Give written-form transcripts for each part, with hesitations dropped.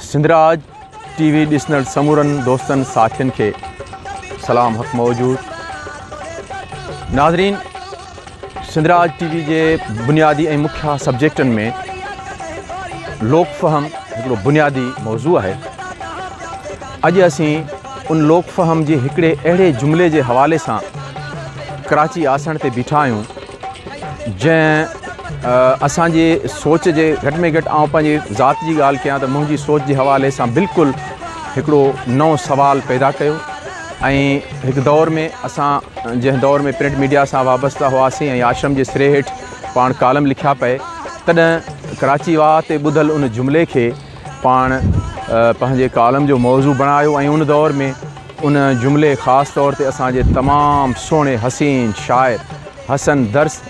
Sindhraj TV ॾिसंदड़ समूरनि दोस्तनि साथियुनि खे सलाम हक़ मौजूद। नाज़रीन, सिंधराज टीवी जे बुनियादी ऐं मुख्य सब्जेक्टनि में लोक फ़हम हिकिड़ो बुनियादी मौज़ू आहे। अॼु असीं उन लोक फ़हम जे हिकिड़े अहिड़े जुमिले जे हवाले सां कराची आसण ते बीठा आहियूं जंहिं असांजे सोच जे घटि में घटि आउं पंहिंजी ज़ात जी ॻाल्हि कयां त मुंहिंजी सोच जे हवाले सां बिल्कुलु हिकिड़ो नओं सुवाल पैदा कयो। ऐं हिकु दौर में असां जंहिं दौर में प्रिंट मीडिया सां वाबस्ता हुआसीं ऐं आश्रम जे सिरे हेठि पाण कालम लिखिया पए, तॾहिं कराची वाह ते ॿुधल उन जुमिले खे पाण पंहिंजे कालम जो मौज़ू बणायो ऐं उन दौर में उन जुमिले ख़ासि तौर ते असांजे तमामु सुहिणे हसीन शाइर हसन दर्स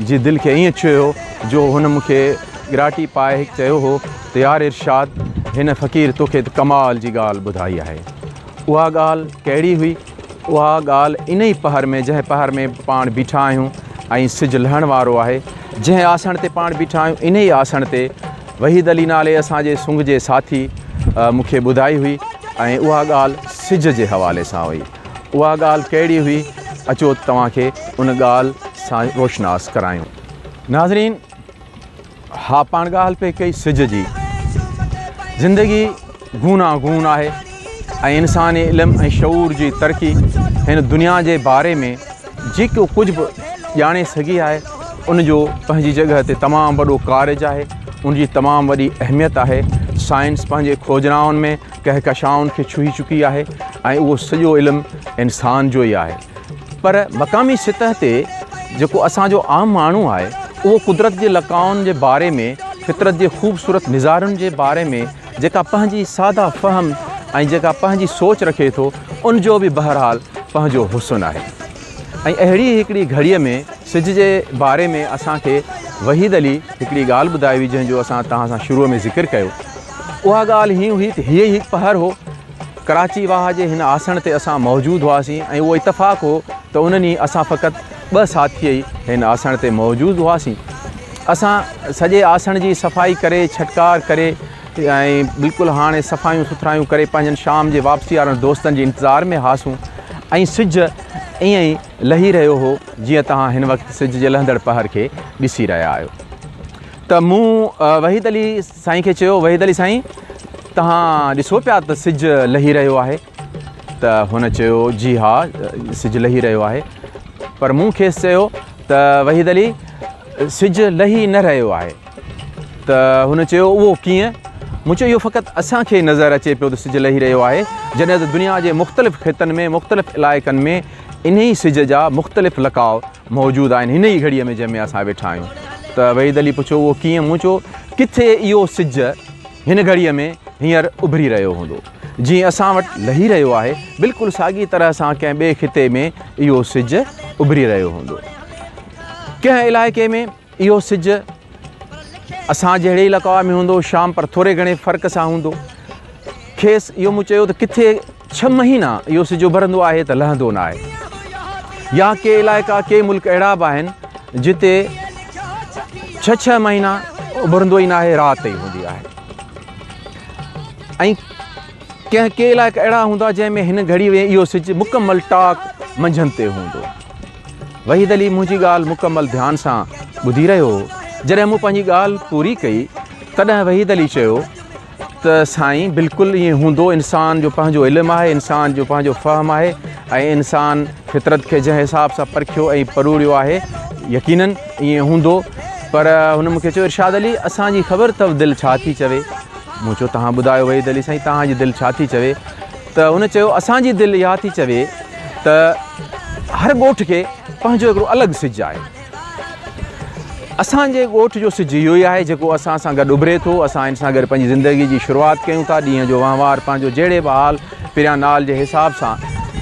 जी दिलि खे ईअं छुयो जो हुन मूंखे गिराटी पाए हिकु चयो हो त यार इरशाद, हिन फ़क़ीर तोखे त कमाल जी ॻाल्हि ॿुधाई आहे। उहा ॻाल्हि कहिड़ी हुई? उहा ॻाल्हि इन ई पहर में जंहिं पहर में पाण बीठा आहियूं ऐं सिजु लहण वारो आहे, जंहिं आसण ते पाण बीठा आहियूं इन ई आसण ते वहीद अली नाले असांजे सुंग जे साथी मूंखे ॿुधाई हुई ऐं उहा ॻाल्हि सिज जे हवाले सां हुई। उहा ॻाल्हि कहिड़ी हुई? अचो तव्हांखे उन ॻाल्हि सां रोशनास करायूं। नाज़रीन, हा, पाण ॻाल्हि पे कई सिज जी। ज़िंदगी गूनागून आहे ऐं इंसानी इल्मु ऐं शऊर जी तरक़ी हिन दुनिया जे बारे में जेको कुझु बि ॼाणे सघी आहे उनजो पंहिंजी जॻह ते तमामु वॾो कारज आहे, उनजी तमामु वॾी अहमियत आहे। साइंस पंहिंजे खोजनाउनि में कहकशाउनि खे छुही चुकी आहे ऐं उहो सॼो इल्मु इंसान जो ई आहे। पर मक़ामी सतह ते जेको असांजो आम माण्हू आहे उहो कुदरत जे लकाउनि जे बारे में, फितरत जे ख़ूबसूरत निज़ारनि जे बारे में जेका पंहिंजी सादा फ़हम ऐं जेका पंहिंजी सोच रखे थो, उनजो बि बहरहाल पंहिंजो हुस्न आहे। ऐं अहिड़ी हिकिड़ी घड़ीअ में सिज जे बारे में असांखे वहीद अली हिकिड़ी ॻाल्हि ॿुधाई हुई जंहिंजो असां तव्हां सां शुरूअ में ज़िक्र कयो। उहा ॻाल्हि हीअं हुई त हीअ हिकु पहर हो, कराची वाह जे हिन आसण ते असां मौजूदु हुआसीं ऐं उहो इतफ़ाक़ हो त उन्हनि असां फ़क़ति ॿ साथी ई हिन आसण ते मौजूदु हुआसीं। असां सॼे आसण जी सफ़ाई करे छटकार करे ऐं बिल्कुलु हाणे सफ़ाइयूं सुथरायूं करे पंहिंजनि शाम जे वापसी वारनि दोस्तनि जे इंतज़ार में हासूं ऐं सिज ईअं ई लही रहियो हो जीअं तव्हां हिन वक़्तु सिज जे लहंदड़ पहर खे ॾिसी रहिया आहियो। त मूं वहीद अली साईं खे चयो, वहीद अली साईं, तव्हां ॾिसो पिया त सिज लही रहियो आहे? त हुन चयो, जी हा, सिज लही रहियो आहे। पर मूं खेसि चयो त वहीद अली, सिज लही न रहियो आहे। त हुन चयो, उहो कीअं? मूं चयो, इहो फ़क़ति असांखे नज़र अचे पियो त सिज लही रहियो आहे, जॾहिं त दुनिया जे मुख़्तलिफ़ ख़ितनि में मुख़्तलिफ़ इलाइक़नि में इन ई सिज जा मुख़्तलिफ़ लकाउ मौजूदु आहिनि हिन ई घड़ीअ में जंहिंमें असां वेठा आहियूं। त वहीद अली पुछो, उहो कीअं? मूं चयो, किथे इहो सिज हिन घड़ीअ में हींअर उभरी रहियो हूंदो, जीअं असां वटि लही रहियो आहे, बिल्कुलु साॻी तरह सां कंहिं ॿिए खिते में इहो सिज उभरी रहियो हूंदो। कंहिं इलाइक़े में इहो सिज असां जहिड़े इलाइक़े में हूंदो शाम, पर थोरे घणे फ़र्क़ सां हूंदो। खेसि इहो मूं चयो त किथे 6 महीना इहो सिज उभरंदो आहे त लहंदो न आहे, या के इलाइक़ा के मुल्क अहिड़ा बि आहिनि जिते 6 महीना उभरंदो ई न आहे, राति ई हूंदी आहे। ऐं के इलाइक़ा अहिड़ा हूंदा जंहिंमें हिन घड़ी में इहो सिज मुकमल टाक मंझंदि ते हूंदो। वहीद अली मुंहिंजी ॻाल्हि मुकमल ध्यान सां ॿुधी रहियो हो। जॾहिं मूं पंहिंजी ॻाल्हि पूरी कई तॾहिं वहीद अली चयो त साईं, बिल्कुलु ईअं हूंदो। इंसान जो पंहिंजो इल्मु आहे, इंसान जो पंहिंजो फ़हम आहे ऐं इंसान फितरत खे जंहिं हिसाब सां परखियो ऐं परूड़ियो आहे, यकीनन ईअं हूंदो। पर हुन मूंखे चयो, इरशाद अली, असांजी ख़बर अथव दिलि छा थी चवे? मूं चयो, तव्हां ॿुधायो वहीद अली साईं, तव्हांजी दिलि छा थी चवे? त हुन चयो, असांजी दिलि इहा थी चवे त हर ॻोठ खे पंहिंजो हिकिड़ो अलॻि सिज आहे। असांजे ॻोठ जो सिज इहो ई आहे जेको असां सां गॾु उभरे थो। असां इन सां गॾु पंहिंजी ज़िंदगी जी शुरूआति कयूं था, ॾींहं जो वहिंवार पंहिंजो जहिड़े बि हाल पिरियां नाल जे हिसाब सां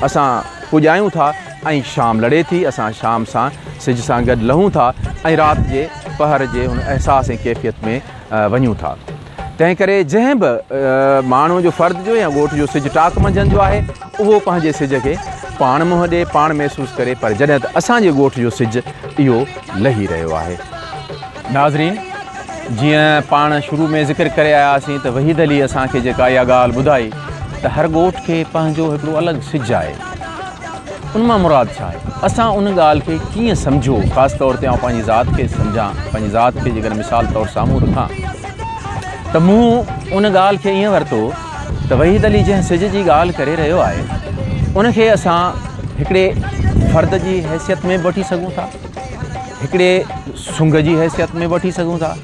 असां पुॼायूं था ऐं शाम लड़े थी, असां शाम सां सिज सां गॾु लहूं था ऐं राति जे पहर जे हुन अहसास ऐं कैफ़ियत में वञूं था। तंहिं करे जंहिं बि माण्हू जो फ़र्द जो या ॻोठ जो सिज टाक मंझंदि जो आहे, उहो पंहिंजे सिज खे पाण मुंहुं ॾिए, पाण महसूसु करे। पर जॾहिं त असांजे ॻोठ जो सिज इहो लही रहियो आहे। नाज़रीन, जीअं पाण शुरू में ज़िक्र करे आयासीं त वहीद अली असांखे जेका इहा ॻाल्हि ॿुधाई त हर ॻोठ खे पंहिंजो हिकिड़ो अलॻि सिज आहे। उन मां मुराद छा आहे? असां उन ॻाल्हि खे कीअं सम्झो? ख़ासि तौर ते आउं पंहिंजी ज़ात खे सम्झां, पंहिंजी ज़ात खे जेकर मिसाल तौरु साम्हूं रखां त मूं उन ॻाल्हि खे ईअं वरितो त वहीद अली जंहिं सिज जी ॻाल्हि करे रहियो आहे उनखे असां हिकिड़े फ़र्द जी हैसियत में बि वठी सघूं था, हिकिड़े सुंग जी हैसियत में वठी सघूं था,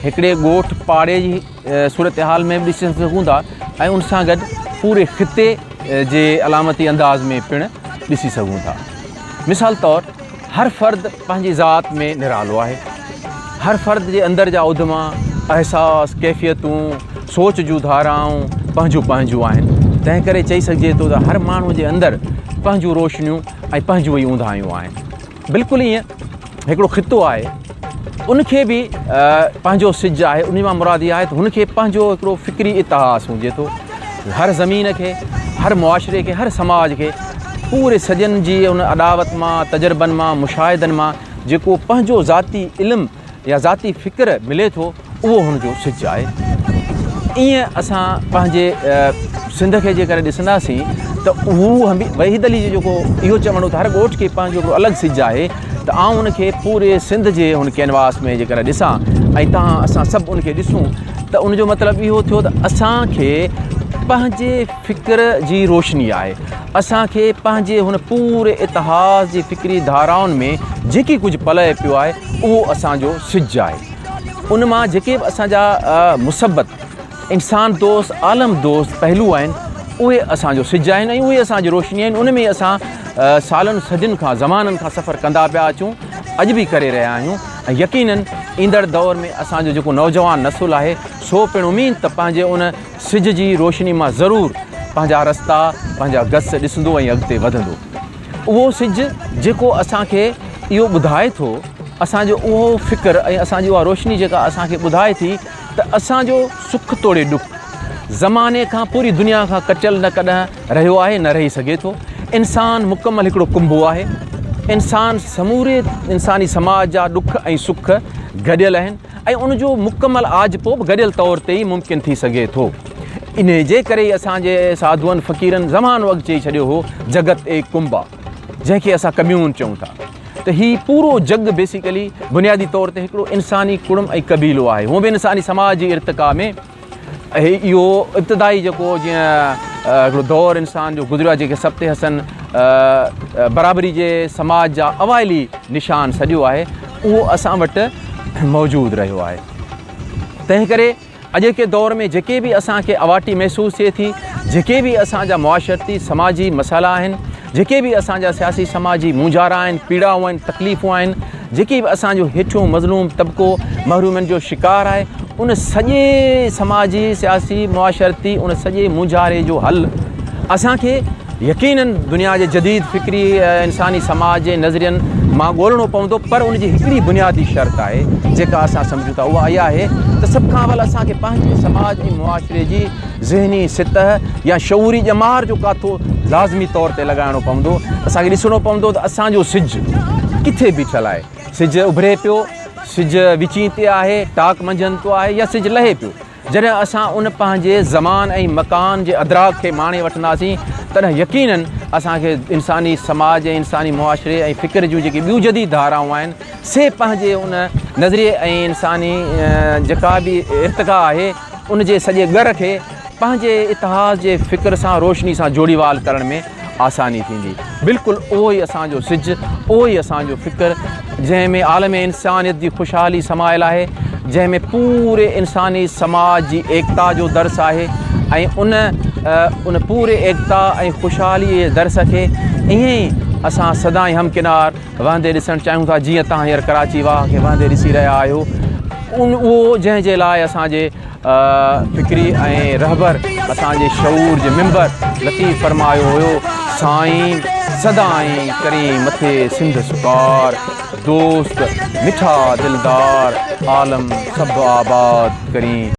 हिकिड़े ॻोठ पाड़े जी सूरत हाल में बि ॾिसी सघूं था ऐं उन सां गॾु पूरे ख़िते जे अलामती अंदाज़ में पिणु ॾिसी सघूं था। मिसाल तौरु हर फ़र्द पंहिंजी ज़ात में निरालो आहे। हर फ़र्द जे अंदरि जा उद्दमा, अहसास, कैफ़ियतूं, सोच जूं धाराऊं पंहिंजूं आहिनि। तंहिं करे चई सघिजे थो त हर माण्हू जे अंदरि पंहिंजूं रोशनियूं ऐं पंहिंजूं ई ऊंधायूं आहिनि। बिल्कुलु ईअं हिकिड़ो ख़ितो आहे, उनखे बि पंहिंजो सिज आहे। उन मां मुराद इहा आहे त हुनखे पंहिंजो हिकिड़ो फ़िक्री इतिहास हुजे थो। हर ज़मीन खे, हर मुआशिरे खे, हर समाज खे पूरे सॼनि जी उन अदावत मां, तजुर्बनि मां, मुशाहिदनि मां जेको पंहिंजो ज़ाती इल्मु या ज़ाती फ़िक्र मिले थो उहो हुनजो सिज आहे। ईअं असां पंहिंजे सिंध खे जेकर ॾिसंदासीं त उहो वहीद अली जो जेको इहो चवणो त हर ॻोठ खे पंहिंजो हिकिड़ो अलॻि सिज आहे, त आउं उनखे पूरे सिंध जे हुन कैनवास में जेकर ॾिसां ऐं असां सभु उनखे ॾिसूं त उनजो मतिलबु इहो थियो त असांखे पंहिंजे फ़िक्र जी रोशनी आहे। असांखे पंहिंजे हुन पूरे इतिहास जी फ़िक्री धाराउनि में जेकी कुझु पले पियो आहे उहो असांजो सिज आहे। उन मां जेके बि असांजा मुसबत, इंसान दोस्त, आलम दोस्त पहलू आहिनि उहे असांजो सिज आहिनि ऐं उहे असांजी रोशनी आहिनि। उन में असां सालनि सदियुनि खां, ज़माननि खां सफ़र कंदा पिया अचूं, अॼु बि करे रहिया आहियूं ऐं यकीनन ईंदड़ दौर में असांजो जेको नौजवान नसुल आहे सो पिणु उमीद त पंहिंजे उन सिज जी रोशनी मां ज़रूरु पंहिंजा रस्ता, पंहिंजा गस ॾिसंदो ऐं अॻिते वधंदो। उहो सिज जेको असांखे इहो ॿुधाए थो, असांजो उहो फ़िक्र ऐं असांजी उहा रोशनी जेका असांखे ॿुधाए थी त असांजो सुख तोड़े ॾुख ज़माने खां, पूरी दुनिया खां कटियल न कॾहिं रहियो आहे, न रही सघे थो। इंसानु मुकमल हिकिड़ो कुंभो आहे। इंसानु समूरे इंसानी समाज जा ॾुख ऐं सुख गॾियल आहिनि ऐं उनजो मुकमल आजपो बि गॾियल तौर ते ई मुमकिन थी सघे थो। इन जे करे ई असांजे साधुअनि फ़क़ीरनि ज़मानो अॻु चई छॾियो हो जगत ए कुंभा, जंहिंखे असां कम्यून चऊं था। त हीउ पूरो जग बेसिकली बुनियादी तौर ते हिकिड़ो इंसानी कुड़म ऐं क़बीलो आहे। हूअं बि इंसानी समाज जी इर्तिक़ा में इहो इब्तिदाई जेको जीअं हिकिड़ो दौर इंसान जो गुज़रियो आहे, जेके सब्ते हसन बराबरी जे समाज जा अवाइली निशान सॼो आहे, उहो असां वटि मौजूदु रहियो आहे। तंहिं करे अॼोके दौर में जेके बि असांखे अवाटी महसूसु थिए थी, जेके बि असांजा मुआशरती समाजी मसाइला आहिनि, जेके बि असांजा सियासी समाजी मुंझारा आहिनि, पीड़ाऊं आहिनि, तकलीफ़ूं आहिनि, जेके बि असांजो हेठियों मज़लूम तबिको महरूमनि जो शिकार आहे, उन सॼे समाजी सियासी मुआशरती उन सॼे मुंझारे जो हल असांखे यकीनन दुनिया जे जदीद फ़िक्री इंसानी समाज जे नज़रियनि मां ॻोल्हणो पवंदो। पर उनजी हिकिड़ी बुनियादी शर्त आहे जेका असां सम्झूं था, उहा इहा आहे त सभ खां अवल असांखे पंहिंजे समाज ऐं मुआशरे जी ज़हनी सतह या शऊरी ॼमार जो काथो लाज़मी तौर ते लॻाइणो पवंदो। असांखे ॾिसणो पवंदो त असांजो सिज किथे बीठल आहे। सिज उभरे पियो, सिज विची ते आहे, टाक मंझंदि तो आहे या सिज लहे पियो। जॾहिं असां उन पंहिंजे ज़मान ऐं मकान जे अदराक खे माणे वठंदासीं तॾहिं यकीनन असांखे इंसानी समाज ऐं इंसानी मुआशरे ऐं फ़िक्र जूं जेके ॿियूं जदीद धाराऊं आहिनि से पंहिंजे उन नज़रिए ऐं इंसानी जेका बि इर्तिक़ा आहे उन जे सॼे ॻर खे पंहिंजे इतिहास जे फ़िक्र सां, रोशनी सां जोड़ीवाल करण में आसानी थींदी। बिल्कुलु उहो ई असांजो सिज, उहो ई असांजो फ़िक्र, जंहिंमें आलम इंसानियत जी ख़ुशहाली समायल आहे, जंहिंमें पूरे इंसानी समाज जी एकता जो दर्स आहे ऐं उन पूरे एकता ऐं ख़ुशहाली जे दर्स खे ईअं ई असां सदाईं हमकिनार वहंदे ॾिसणु चाहियूं था, जीअं तव्हां हींअर कराची वाह खे वहंदे ॾिसी रहिया आहियो। उहो जंहिंजे लाइ असांजे फ़िक्री ऐं रहबर असांजे शऊर जे मिंबर लतीफ़ फरमायो हुयो, साईं सदाईं करी मथे सिंध सुकार, दोस्त मिठा दिलदार, आलम सभु आबाद करी।